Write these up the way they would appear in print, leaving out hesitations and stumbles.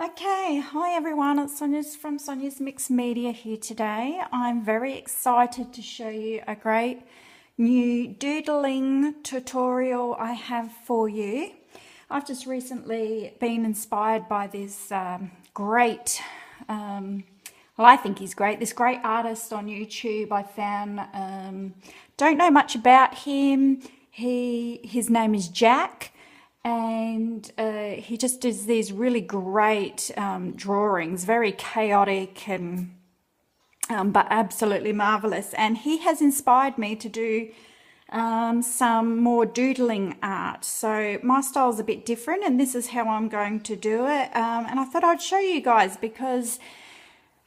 Okay, hi everyone, it's Sonia's from Sonia's Mixed Media here today. I'm very excited to show you a great new doodling tutorial I have for you. I've just recently been inspired by this great, I think he's great, this great artist on YouTube I found. Don't know much about him. His name is Jack. And he just does these really great drawings, very chaotic and but absolutely marvelous. And he has inspired me to do some more doodling art. So my style is a bit different, and this is how I'm going to do it. And I thought I'd show you guys because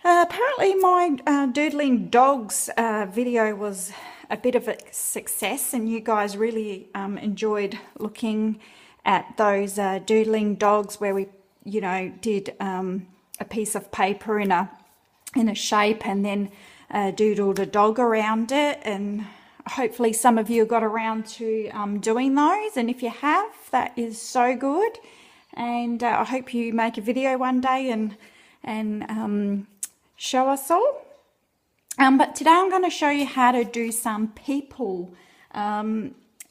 apparently my doodling dogs video was a bit of a success, and you guys really enjoyed looking at those doodling dogs where we, did a piece of paper in a shape and then doodled a dog around it. And hopefully some of you got around to doing those, and if you have, that is so good. And I hope you make a video one day and show us all. But today I'm going to show you how to do some people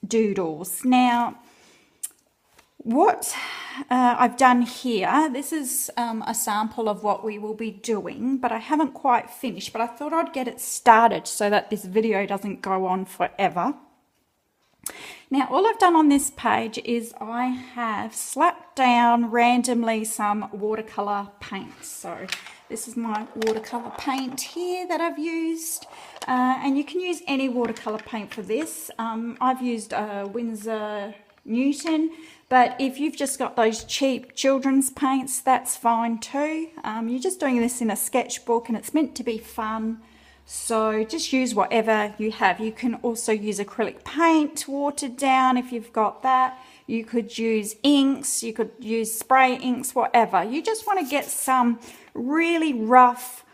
doodles. Now, what I've done here, this is a sample of what we will be doing, but I haven't quite finished, but I thought I'd get it started so that this video doesn't go on forever. Now, all I've done on this page is I have slapped down randomly some watercolor paint. So this is my watercolor paint here that I've used, and you can use any watercolor paint for this. I've used Winsor Newton, but if you've just got those cheap children's paints, that's fine too. You're just doing this in a sketchbook and it's meant to be fun, so just use whatever you have. You can also use acrylic paint watered down if you've got that. You could use inks, you could use spray inks, whatever. You just want to get some really rough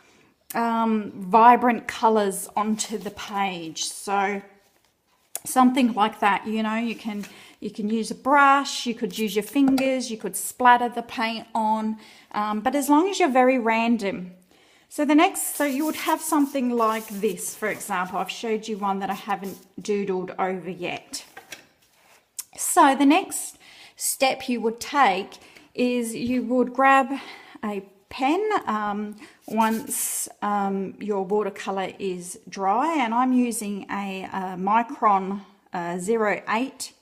vibrant colors onto the page. So something like that, you can use a brush, you could use your fingers, you could splatter the paint on, but as long as you're very random. So you would have something like this, for example. I've showed you one that I haven't doodled over yet. So the next step you would take is you would grab a pen once your watercolor is dry, and I'm using a Micron 08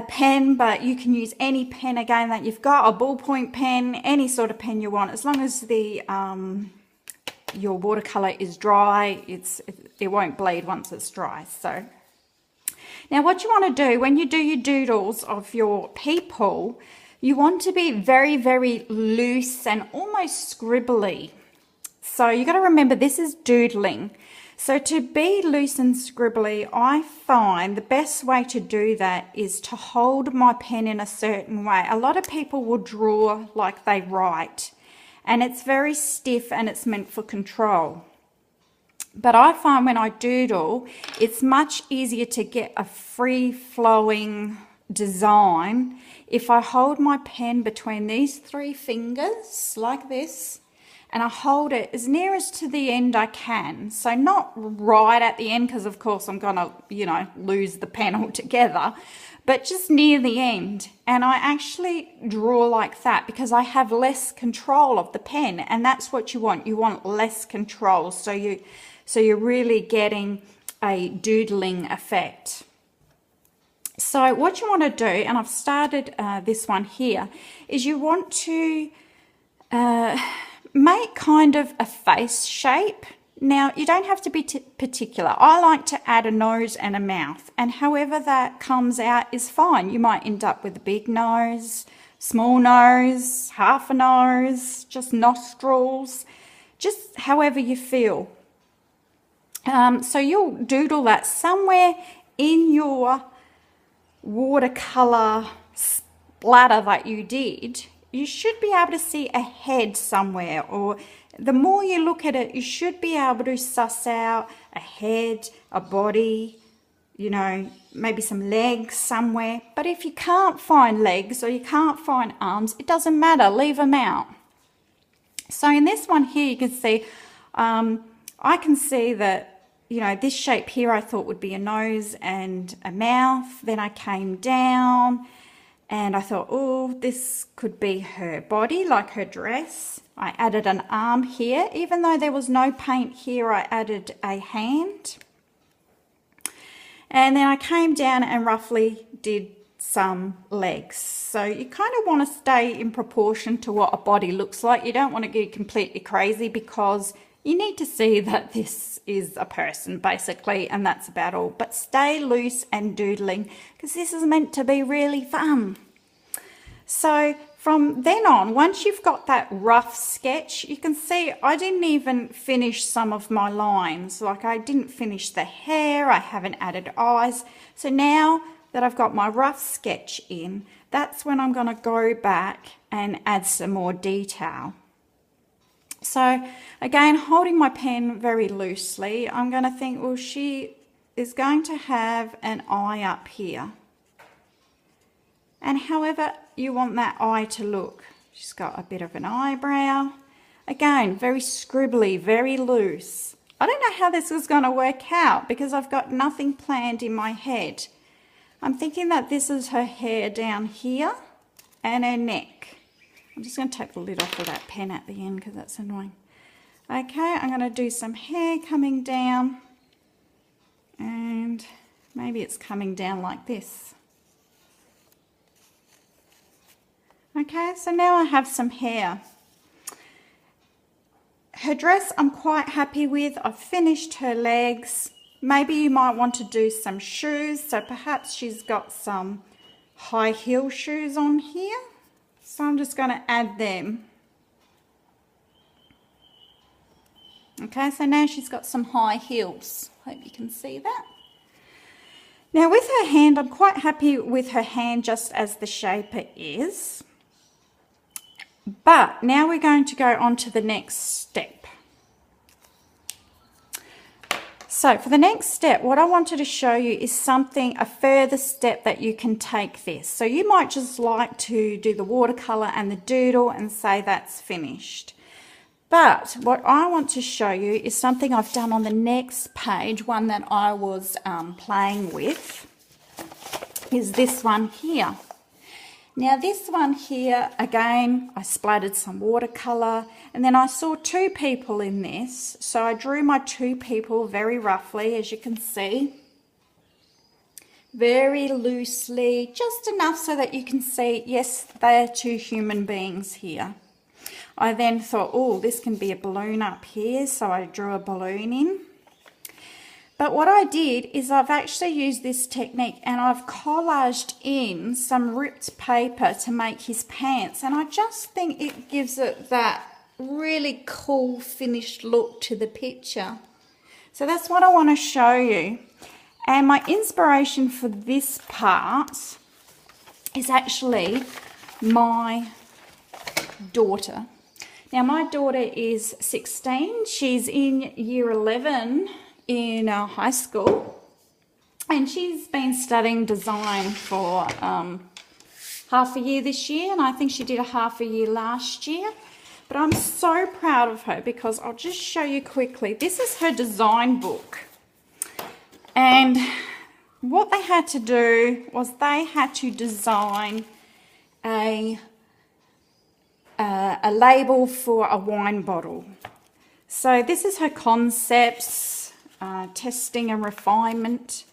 pen, but you can use any pen again that you've got, a ballpoint pen, any sort of pen you want, as long as the your watercolor is dry. It won't bleed once it's dry. So now what you want to do when you do your doodles of your people, you want to be very, very loose and almost scribbly. So you got to remember, this is doodling. So to be loose and scribbly, I find the best way to do that is to hold my pen in a certain way. A lot of people will draw like they write, and it's very stiff and it's meant for control. But I find when I doodle, it's much easier to get a free-flowing design if I hold my pen between these three fingers like this, and I hold it as near as to the end I can. So not right at the end, because of course I'm gonna, lose the pen altogether, but just near the end. And I actually draw like that because I have less control of the pen, and that's what you want. You want less control, so you're really getting a doodling effect. So what you want to do, and I've started this one here, is you want to make kind of a face shape. Now, you don't have to be particular. I like to add a nose and a mouth, and however that comes out is fine. You might end up with a big nose, small nose, half a nose, just nostrils, just however you feel. So you'll doodle that somewhere in your watercolor splatter that you did. You should be able to see a head somewhere, or the more you look at it, you should be able to suss out a head, a body, you know, maybe some legs somewhere. But if you can't find legs or you can't find arms, it doesn't matter, leave them out. So in this one here, you can see, I can see that, you know, this shape here I thought would be a nose and a mouth. Then I came down and I thought, oh, this could be her body, like her dress. I added an arm here. Even though there was no paint here, I added a hand. And then I came down and roughly did some legs. So you kind of want to stay in proportion to what a body looks like. You don't want to get completely crazy because you need to see that this is a person basically, and that's about all. But stay loose and doodling because this is meant to be really fun. So from then on, once you've got that rough sketch, you can see I didn't even finish some of my lines. Like I didn't finish the hair, I haven't added eyes. So now that I've got my rough sketch in, that's when I'm going to go back and add some more detail. So again, holding my pen very loosely, I'm going to think, well, she is going to have an eye up here. And however you want that eye to look. She's got a bit of an eyebrow. Again, very scribbly, very loose. I don't know how this is going to work out because I've got nothing planned in my head. I'm thinking that this is her hair down here and her neck. I'm just going to take the lid off of that pen at the end because that's annoying. Okay, I'm going to do some hair coming down and maybe it's coming down like this. Okay, so now I have some hair. Her dress I'm quite happy with. I've finished her legs. Maybe you might want to do some shoes. So perhaps she's got some high heel shoes on here. So I'm just going to add them. Okay, so now she's got some high heels. Hope you can see that. Now with her hand, I'm quite happy with her hand just as the shape it is. But now we're going to go on to the next step. So for the next step, what I wanted to show you is something, a further step that you can take this. So you might just like to do the watercolor and the doodle and say that's finished. But what I want to show you is something I've done on the next page, one that I was playing with, is this one here. Now this one here, again, I splattered some watercolor and then I saw two people in this. So I drew my two people very roughly, as you can see. Very loosely, just enough so that you can see, yes, they are two human beings here. I then thought, oh, this can be a balloon up here, so I drew a balloon in. But what I did is I've actually used this technique and I've collaged in some ripped paper to make his pants. And I just think it gives it that really cool finished look to the picture. So that's what I want to show you. And my inspiration for this part is actually my daughter. Now my daughter is 16. She's in year 11 in high school, and she's been studying design for half a year this year, and I think she did a half a year last year. But I'm so proud of her because I'll just show you quickly. This is her design book, and what they had to do was they had to design a label for a wine bottle. So this is her concepts, testing and refinement.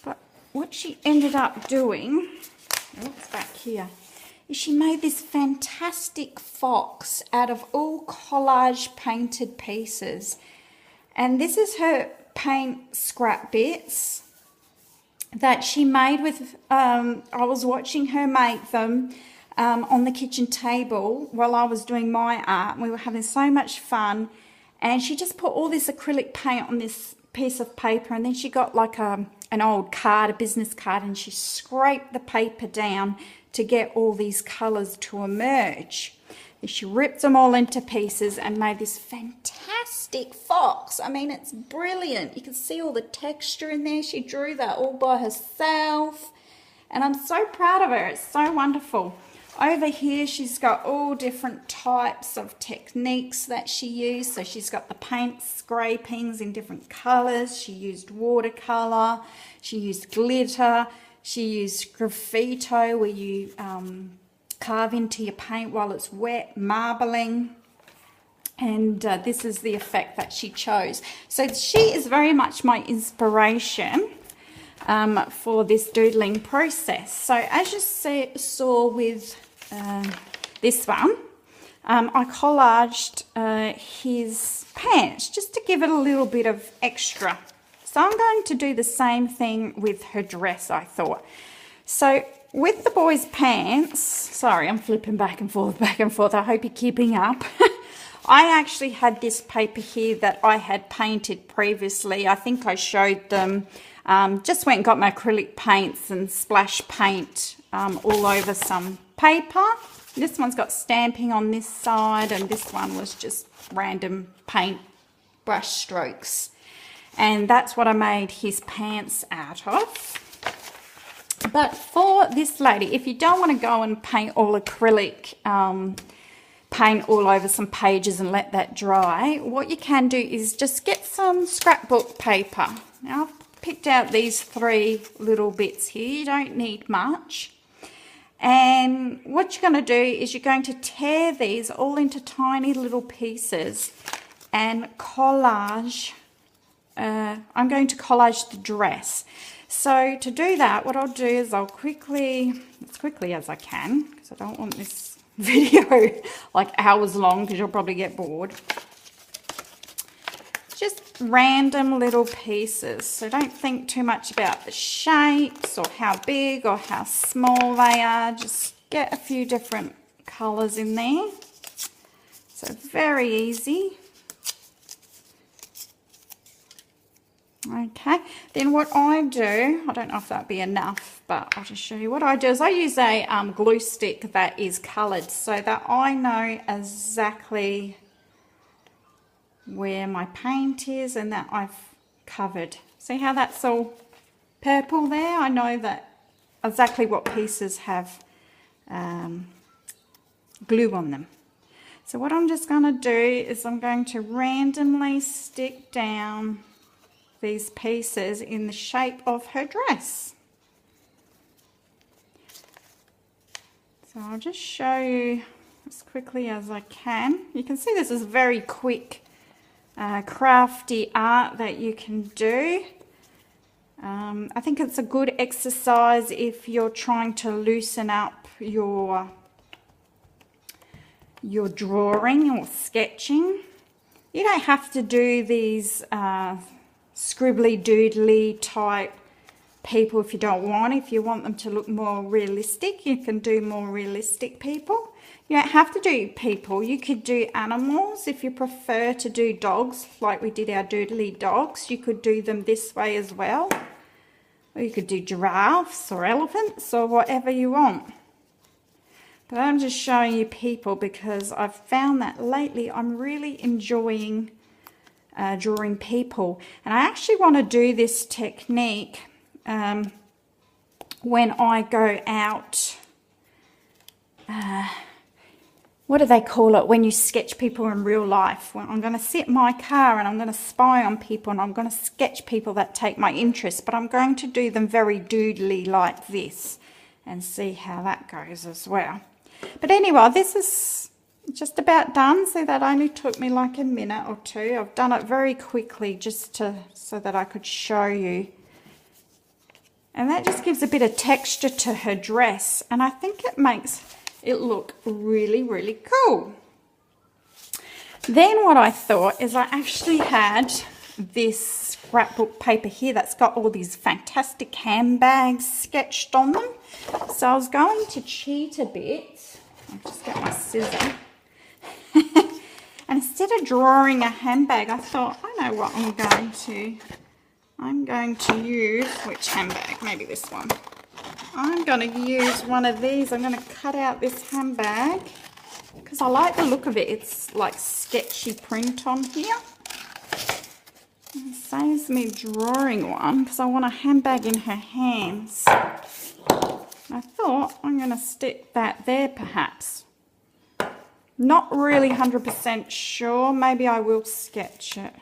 But what she ended up doing, what's back here, is she made this fantastic fox out of all collage painted pieces. And this is her paint scrap bits that she made with, I was watching her make them on the kitchen table while I was doing my art. We were having so much fun, and she just put all this acrylic paint on this piece of paper, and then she got like an old card, a business card, and she scraped the paper down to get all these colours to emerge. And she ripped them all into pieces and made this fantastic fox. I mean, it's brilliant. You can see all the texture in there. She drew that all by herself. And I'm so proud of her. It's so wonderful. Over here, she's got all different types of techniques that she used. So she's got the paint scrapings in different colours. She used watercolor. She used glitter. She used graffito, where you carve into your paint while it's wet, marbling. And this is the effect that she chose. So she is very much my inspiration for this doodling process. So as you saw with this one, I collaged his pants just to give it a little bit of extra. So I'm going to do the same thing with her dress, I thought. So with the boy's pants, sorry, I'm flipping back and forth, I hope you're keeping up. I actually had this paper here that I had painted previously. I think I showed them. Just went and got my acrylic paints and splash paint all over some paper. This one's got stamping on this side, and this one was just random paint brush strokes. And that's what I made his pants out of. But for this lady, if you don't want to go and paint all acrylic paint all over some pages and let that dry, what you can do is just get some scrapbook paper. Now I've picked out these 3 little bits here. You don't need much. And what you're going to do is you're going to tear these all into tiny little pieces and collage. I'm going to collage the dress. So to do that, what I'll do is I'll quickly, as quickly as I can, because I don't want this video like hours long, because you'll probably get bored. Just random little pieces. So don't think too much about the shapes or how big or how small they are. Just get a few different colours in there. So very easy. Okay, then what I do, I don't know if that'd be enough, but I'll just show you what I do is I use a glue stick that is coloured so that I know exactly where my paint is and that I've covered. See how that's all purple there? I know that exactly what pieces have glue on them. So what I'm just going to do is I'm going to randomly stick down these pieces in the shape of her dress. So I'll just show you as quickly as I can. You can see this is very quick, crafty art that you can do. I think it's a good exercise if you're trying to loosen up your drawing or sketching. You don't have to do these scribbly doodly type people if you don't want. If you want them to look more realistic, you can do more realistic people. You don't have to do people. You could do animals. If you prefer to do dogs like we did our doodly dogs, you could do them this way as well. Or you could do giraffes or elephants or whatever you want. But I'm just showing you people because I've found that lately I'm really enjoying drawing people, and I actually want to do this technique when I go out. What do they call it when you sketch people in real life? When I'm going to sit in my car and I'm going to spy on people and I'm going to sketch people that take my interest, but I'm going to do them very doodly like this and see how that goes as well. But anyway, this is just about done. So that only took me like a minute or two. I've done it very quickly just so that I could show you. And that just gives a bit of texture to her dress. And I think it makes it look really, really cool. Then what I thought is I actually had this scrapbook paper here that's got all these fantastic handbags sketched on them. So I was going to cheat a bit. I'll just get my scissors. And instead of drawing a handbag, I thought, I know what I'm going to use. Which handbag? Maybe this one. I'm going to use one of these. I'm going to cut out this handbag because I like the look of it. It's like sketchy print on here. It saves me drawing one because I want a handbag in her hands. I thought I'm going to stick that there perhaps. Not really 100% sure. Maybe I will sketch it.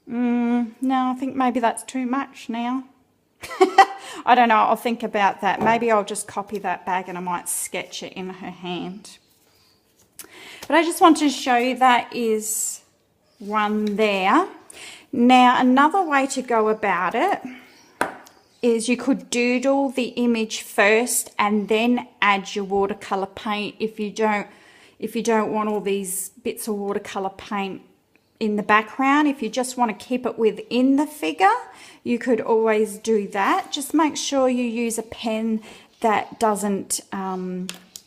No, I think maybe that's too much now. I don't know. I'll think about that. Maybe I'll just copy that bag and I might sketch it in her hand. But I just wanted to show you that is one there. Now, another way to go about it is you could doodle the image first and then add your watercolor paint if you don't want all these bits of watercolor paint in the background. If you just want to keep it within the figure, you could always do that. Just make sure you use a pen that doesn't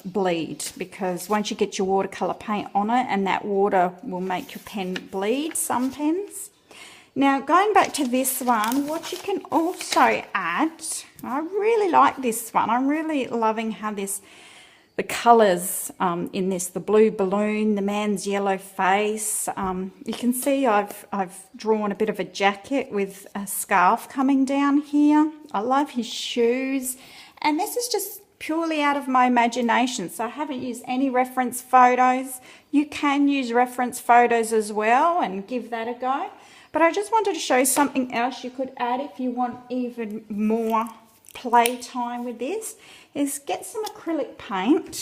bleed, because once you get your watercolor paint on it, and that water will make your pen bleed, some pens. Now, going back to this one, what you can also add, I really like this one. I'm really loving how the colours in this, the blue balloon, the man's yellow face. You can see I've drawn a bit of a jacket with a scarf coming down here. I love his shoes. And this is just purely out of my imagination, so I haven't used any reference photos. You can use reference photos as well and give that a go. But I just wanted to show you something else you could add if you want even more playtime with this, is get some acrylic paint,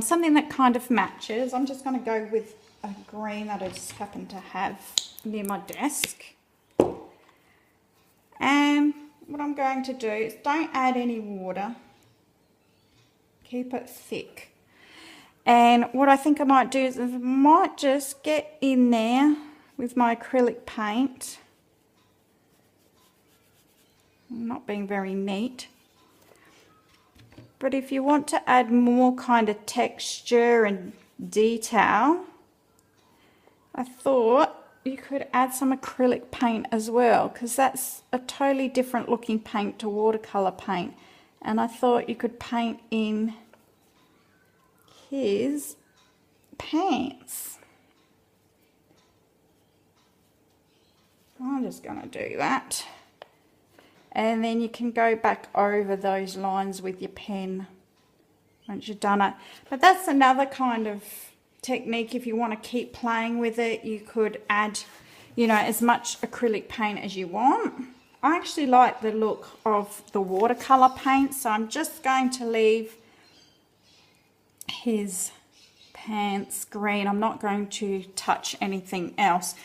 something that kind of matches. I'm just going to go with a green that I just happen to have near my desk. And what I'm going to do is don't add any water, keep it thick. And what I think I might do is I might just get in there with my acrylic paint. I'm not being very neat. But if you want to add more kind of texture and detail, I thought you could add some acrylic paint as well, because that's a totally different looking paint to watercolor paint. And I thought you could paint in his pants. I'm just going to do that. And then you can go back over those lines with your pen once you've done it. But that's another kind of technique. If you want to keep playing with it, you could add, you know, as much acrylic paint as you want. I actually like the look of the watercolor paint, so I'm just going to leave his pants green. I'm not going to touch anything else.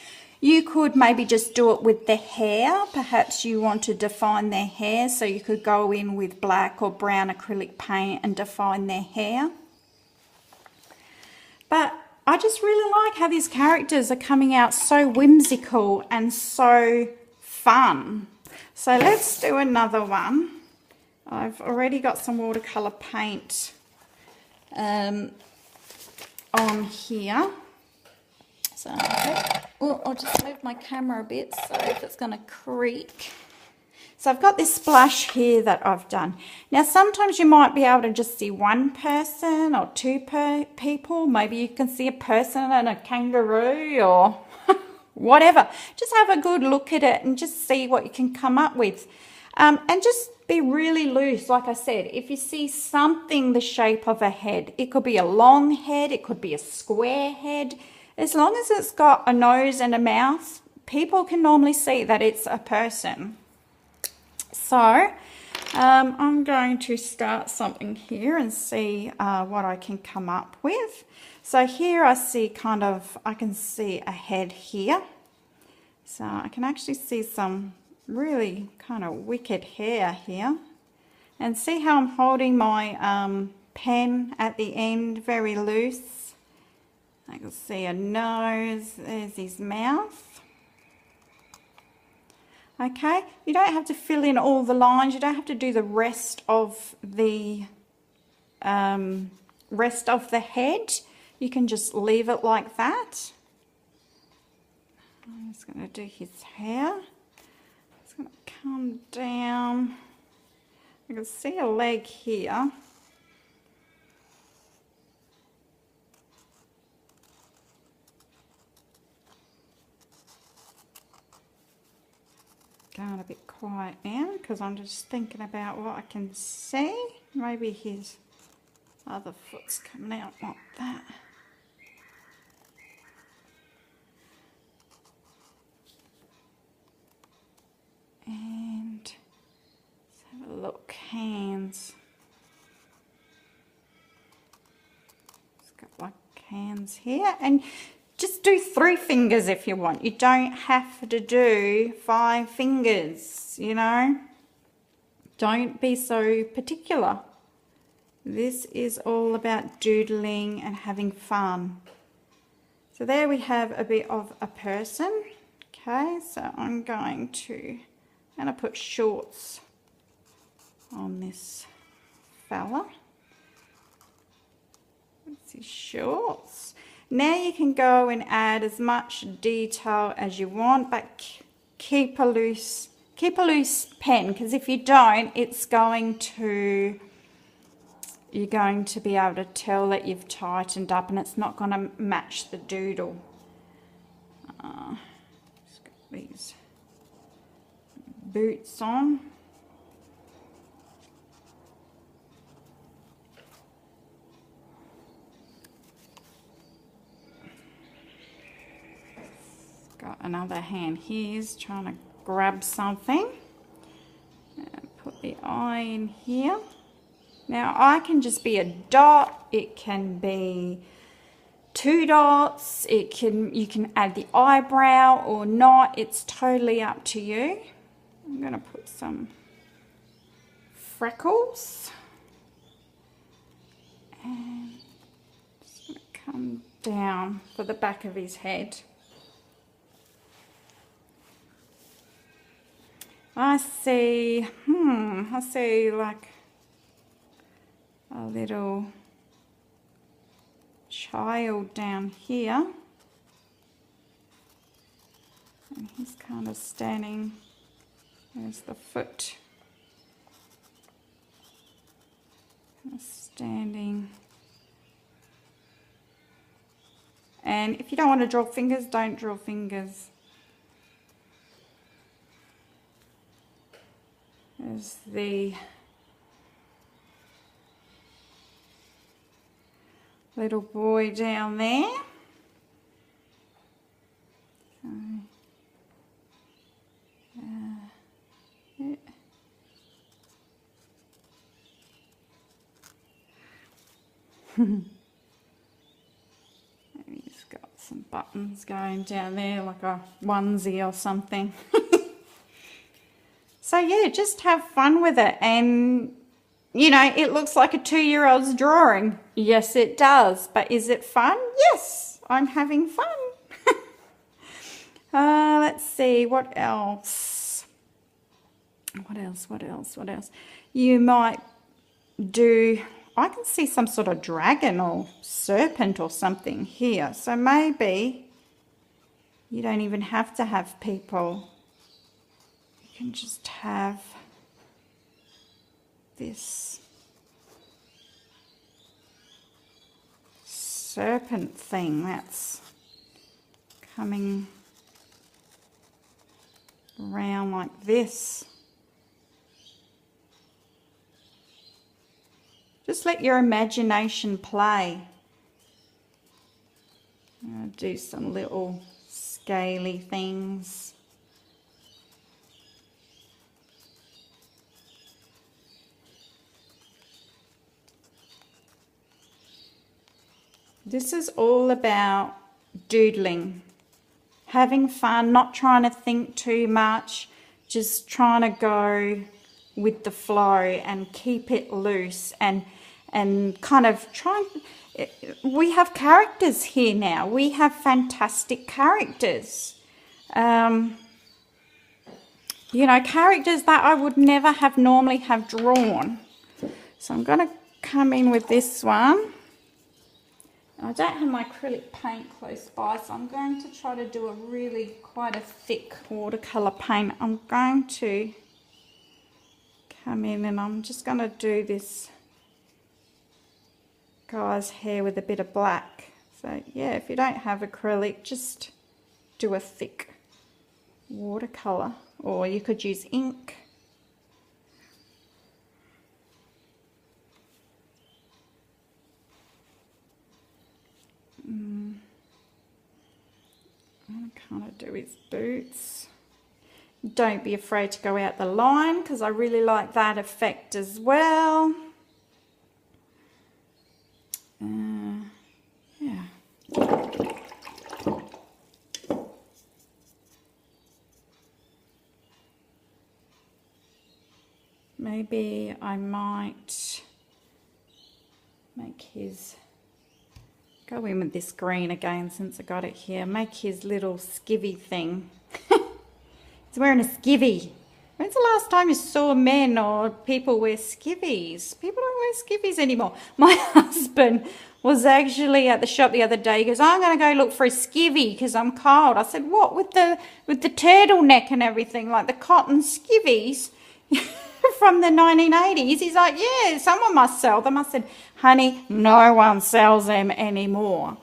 You could maybe just do it with the hair. Perhaps you want to define their hair, so you could go in with black or brown acrylic paint and define their hair. But I just really like how these characters are coming out so whimsical and so fun. So let's do another one. I've already got some watercolor paint on here. So I'll just move my camera a bit so if it's going to creak. So I've got this splash here that I've done. Now sometimes you might be able to just see one person or two people. Maybe you can see a person and a kangaroo or whatever. Just have a good look at it and just see what you can come up with. And just be really loose. Like I said, if you see something the shape of a head, it could be a long head, it could be a square head. As long as it's got a nose and a mouth, people can normally see that it's a person. So I'm going to start something here and see what I can come up with. So here I see I can see a head here. So I can actually see some really kind of wicked hair here. And see how I'm holding my pen at the end very loose. I can see a nose, there's his mouth. Okay, you don't have to fill in all the lines, you don't have to do the rest of the head. You can just leave it like that. I'm just going to do his hair. It's going to come down I can see a leg here. Going a bit quiet now because I'm just thinking about what I can see. Maybe his other foot's coming out like that. And let's have a look. Hands. It's got like hands here, and just do 3 fingers if you want. You don't have to do 5 fingers, you know. Don't be so particular. This is all about doodling and having fun. So there we have a bit of a person. Okay, so I'm going to put shorts on this fella. That's his shorts. Now you can go and add as much detail as you want, but keep a loose pen, because if you don't, you're going to be able to tell that you've tightened up and it's not going to match the doodle. Just got these boots on. Got another hand here, he's trying to grab something. And put the eye in here. Now I can just be a dot, it can be 2 dots, you can add the eyebrow or not, it's totally up to you. I'm going to put some freckles and just going to come down for the back of his head. I see like a little child down here, and he's kind of standing. There's the foot. Standing. And if you don't want to draw fingers, don't draw fingers. There's the little boy down there. Yeah. Maybe he's got some buttons going down there, like a onesie or something. So yeah, just have fun with it, and you know, it looks like a 2-year-old's drawing. Yes, it does. But is it fun? Yes, I'm having fun. Let's see, what else? What else? You might do, I can see some sort of dragon or serpent or something here. So maybe you don't even have to have people. You can just have this serpent thing that's coming around like this. Just let your imagination play. I'll do some little scaly things. This is all about doodling, having fun, not trying to think too much, just trying to go with the flow and keep it loose and kind of try. We have characters here now. We have fantastic characters. You know, characters that I would never have normally have drawn. So I'm going to come in with this one. I don't have my acrylic paint close by, so I'm going to try to do quite a thick watercolor paint. I'm going to come in and I'm just going to do this guy's hair with a bit of black. So yeah, if you don't have acrylic, just do a thick watercolor, or you could use ink. I'm kind of do his boots. Don't be afraid to go out the line, because I really like that effect as well. Yeah. Maybe I might make his, go in with this green again since I got it here, make his little skivvy thing. He's wearing a skivvy. When's the last time you saw men or people wear skivvies? People don't wear skivvies anymore. My husband was actually at the shop the other day. He goes, I'm going to go look for a skivvy because I'm cold. I said, what, with the turtleneck and everything, like the cotton skivvies from the 1980s? He's like, yeah, someone must sell them. I said, honey, no one sells them anymore.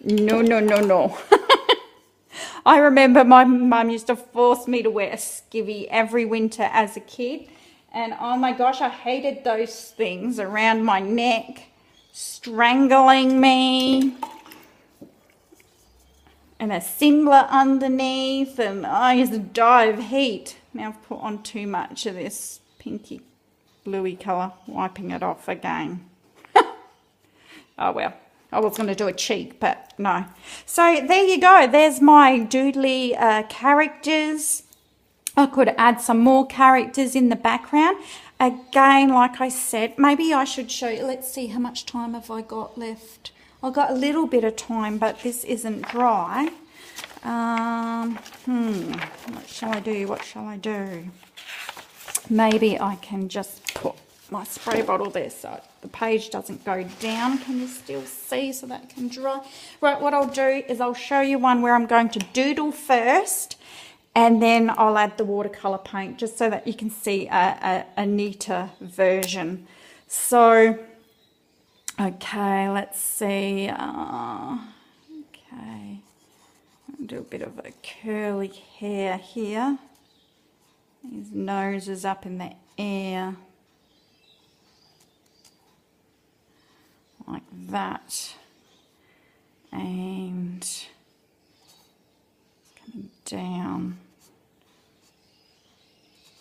No, no, no, no. I remember my mum used to force me to wear a skivvy every winter as a kid. And oh my gosh, I hated those things around my neck, strangling me. And a singlet underneath. And I used to die of heat. Now I've put on too much of this pinky bluey colour, wiping it off again. Oh well. I was going to do a cheek, but no. So there you go. There's my doodly characters. I could add some more characters in the background. Again, like I said, maybe I should show you. Let's see, how much time have I got left? I've got a little bit of time, but this isn't dry. What shall I do? What shall I do? Maybe I can just put my spray bottle there so the page doesn't go down. Can you still see, so that can dry? Right, what I'll do is I'll show you one where I'm going to doodle first, and then I'll add the watercolor paint just so that you can see a neater version. So, okay, let's see. Okay, I'll do a bit of a curly hair here. His nose is up in the air. Like that, and coming down.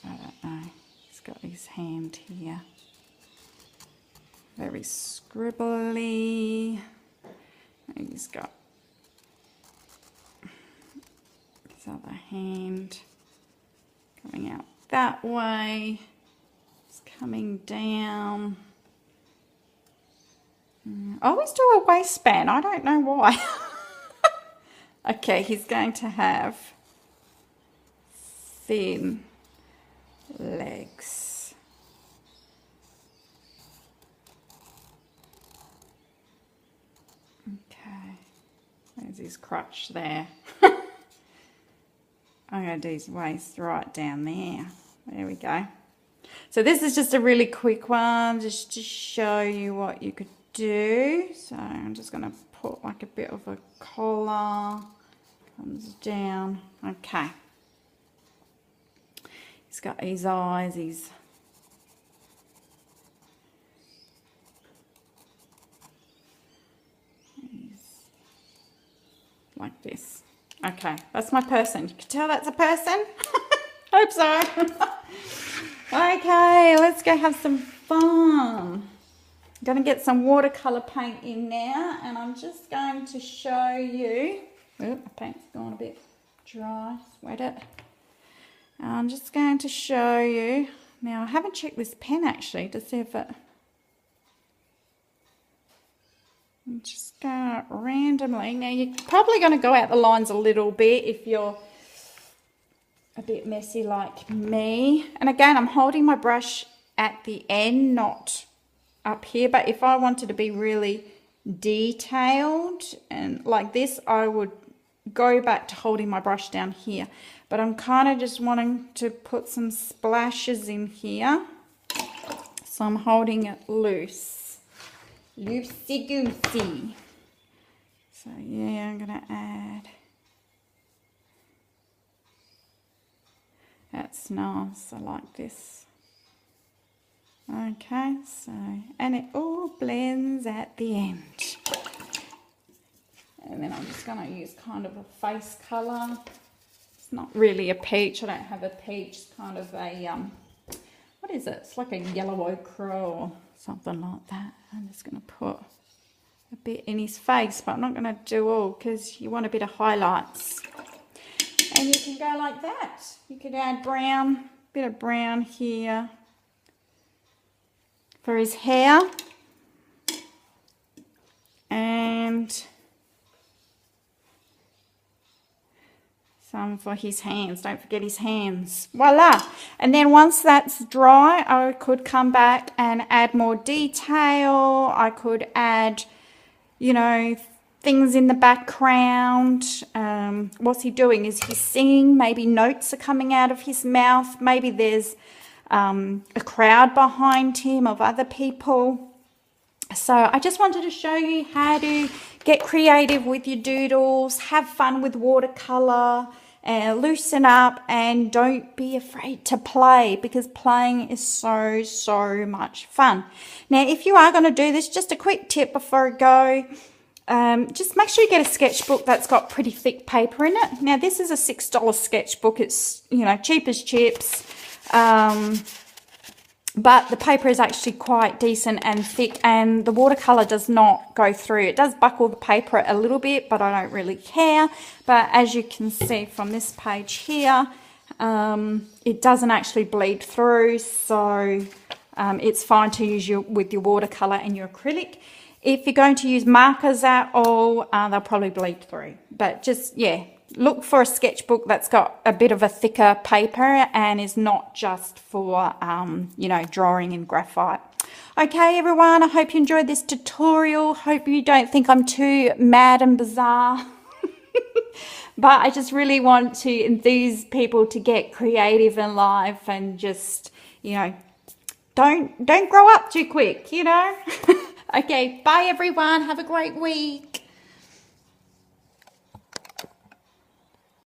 I don't know, he's got his hand here, very scribbly, and he's got his other hand coming out that way, it's coming down. I always do a waistband. I don't know why. Okay, he's going to have thin legs. Okay, there's his crotch there. I'm going to do his waist right down there. There we go. So this is just a really quick one, just to show you what you could do. So I'm just going to put like a bit of a collar, comes down. Okay, he's got his eyes, he's like this. Okay, that's my person. You can tell that's a person. Hope so. Okay, let's go have some fun. I'm going to get some watercolor paint in now, and I'm just going to show you. Oh, my paint's gone a bit dry. Wet it. I'm just going to show you. Now, I haven't checked this pen actually to see if it. I'm just going to randomly. Now, you're probably going to go out the lines a little bit if you're a bit messy like me. And again, I'm holding my brush at the end, not up here. But if I wanted to be really detailed and like this, I would go back to holding my brush down here. But I'm kind of just wanting to put some splashes in here. So I'm holding it loose. Loosey-goosey. So yeah, I'm going to add. That's nice. I like this. Okay, so, and it all blends at the end. And then I'm just going to use kind of a face colour. It's not really a peach. I don't have a peach. It's kind of a, what is it? It's like a yellow ochre or something like that. I'm just going to put a bit in his face, but I'm not going to do all because you want a bit of highlights. And you can go like that. You could add brown, bit of brown here for his hair. And some for his hands. Don't forget his hands. Voila. And then once that's dry, I could come back and add more detail. I could add, you know, things in the background. What's he doing? Is he singing? Maybe notes are coming out of his mouth. Maybe there's a crowd behind him of other people. So I just wanted to show you how to get creative with your doodles, have fun with watercolor, loosen up, and don't be afraid to play, because playing is so much fun. Now, if you are going to do this, just a quick tip before I go, just make sure you get a sketchbook that's got pretty thick paper in it. Now, this is a $6 sketchbook. It's, you know, cheap as chips. But the paper is actually quite decent and thick, and the watercolor does not go through. It does buckle the paper a little bit, but I don't really care. But as you can see from this page here, it doesn't actually bleed through, so it's fine to use with your watercolor and your acrylic. If you're going to use markers at all, they'll probably bleed through. But just, yeah, look for a sketchbook that's got a bit of a thicker paper and is not just for, you know, drawing in graphite. Okay, everyone, I hope you enjoyed this tutorial. Hope you don't think I'm too mad and bizarre. But I just really want to enthuse people to get creative in life and just, you know, don't grow up too quick, you know. Okay, bye everyone. Have a great week.